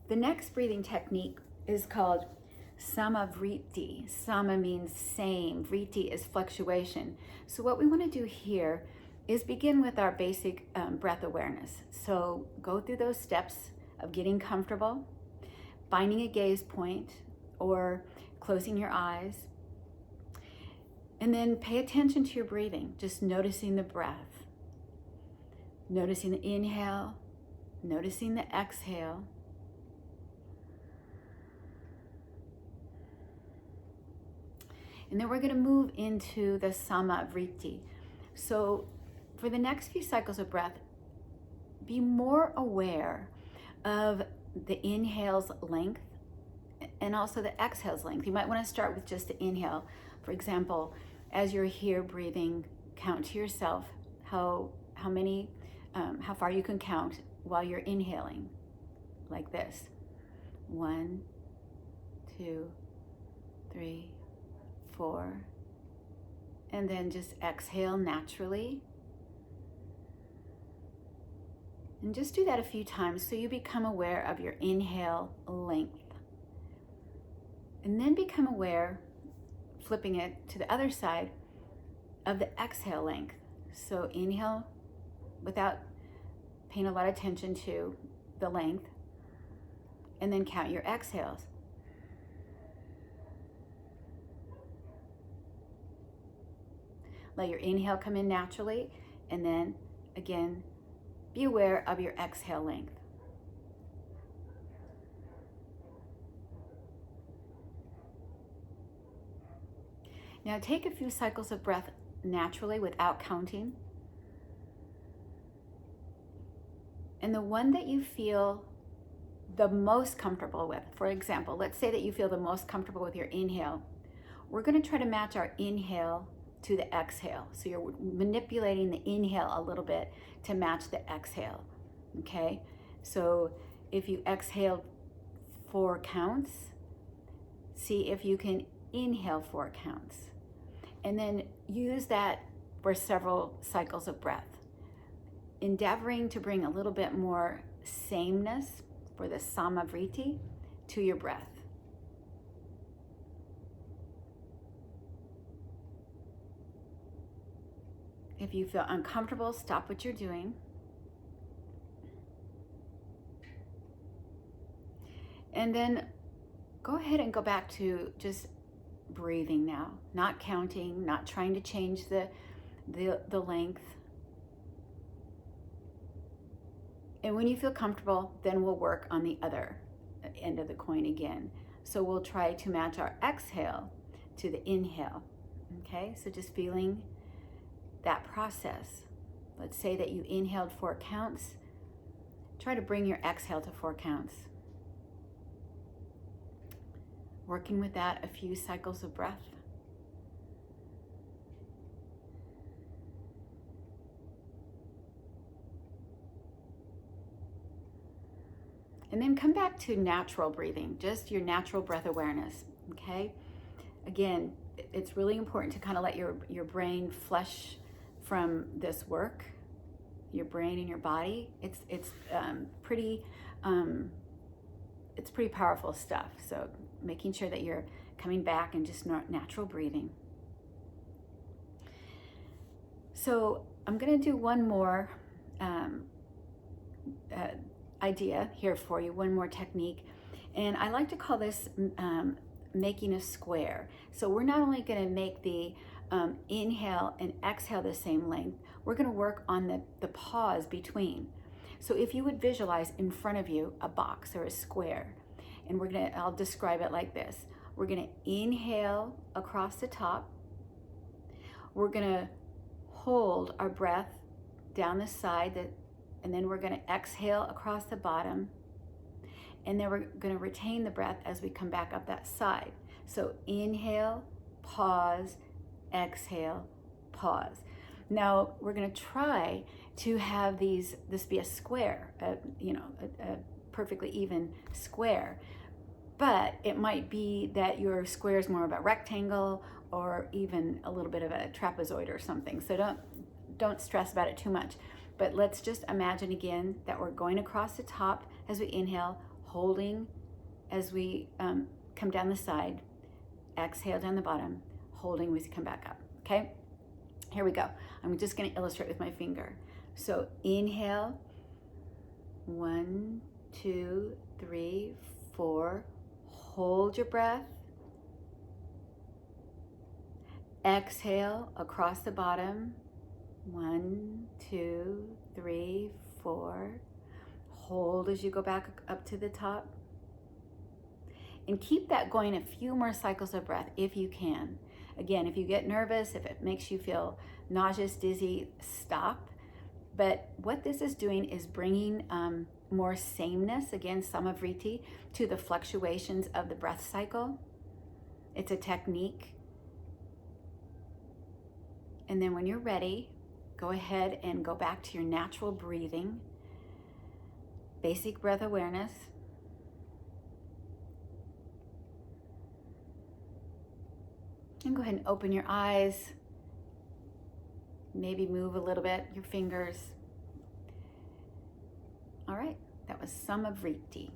The next breathing technique is called Vritti. Sama means same, Vritti is fluctuation. So what we want to do here is begin with our basic breath awareness. So go through those steps of getting comfortable, finding a gaze point, or closing your eyes. And then pay attention to your breathing, just noticing the breath. Noticing the inhale, noticing the exhale. And then we're going to move into the Sama Vritti. So for the next few cycles of breath, be more aware of the inhale's length and also the exhale's length. You might want to start with just the inhale. For example, as you're here breathing, count to yourself how far you can count while you're inhaling, like this. 1, 2, 3, 4, and then just exhale naturally. And just do that a few times so you become aware of your inhale length. And then become aware, flipping it to the other side, of the exhale length. So inhale without paying a lot of attention to the length, and then count your exhales. Let your inhale come in naturally, and then again, be aware of your exhale length. Now take a few cycles of breath naturally without counting. And the one that you feel the most comfortable with, for example, let's say that you feel the most comfortable with your inhale. We're going to try to match our inhale to the exhale. So you're manipulating the inhale a little bit to match the exhale, okay? So if you exhale 4 counts, see if you can inhale 4 counts. And then use that for several cycles of breath, endeavoring to bring a little bit more sameness for the Sama Vritti to your breath. If you feel uncomfortable, stop what you're doing. And then go ahead and go back to just breathing now, not counting, not trying to change the length. And when you feel comfortable, then we'll work on the other end of the coin again. So we'll try to match our exhale to the inhale. Okay, so just feeling that process. Let's say that you inhaled 4 counts. Try to bring your exhale to 4 counts. Working with that a few cycles of breath. And then come back to natural breathing, just your natural breath awareness, okay? Again, it's really important to kind of let your brain flush from this work, your brain and your body. It's pretty powerful stuff. So making sure that you're coming back and just natural breathing. So I'm going to do one more idea here for you, one more technique. And I like to call this making a square. So we're not only going to make the inhale and exhale the same length, we're going to work on the pause between. So if you would visualize in front of you a box or a square, and I'll describe it like this. We're going to inhale across the top. We're going to hold our breath down the side, and then we're going to exhale across the bottom. And then we're going to retain the breath as we come back up that side. So inhale, pause, exhale, pause. Now we're going to try to have this be a square, a perfectly even square. But it might be that your square is more of a rectangle or even a little bit of a trapezoid or something. So don't stress about it too much. But let's just imagine again that we're going across the top as we inhale, holding as we come down the side, exhale down the bottom, holding as we come back up, okay? Here we go. I'm just gonna illustrate with my finger. So inhale, 1, 2, 3, 4, hold your breath. Exhale across the bottom, 1, 2, 3, 4. Hold as you go back up to the top. And keep that going a few more cycles of breath if you can. Again, if you get nervous, if it makes you feel nauseous, dizzy, stop. But what this is doing is bringing more sameness, again, sama vritti, to the fluctuations of the breath cycle. It's a technique. And then when you're ready, go ahead and go back to your natural breathing, basic breath awareness. And go ahead and open your eyes. Maybe move a little bit, your fingers. All right, that was sama vritti.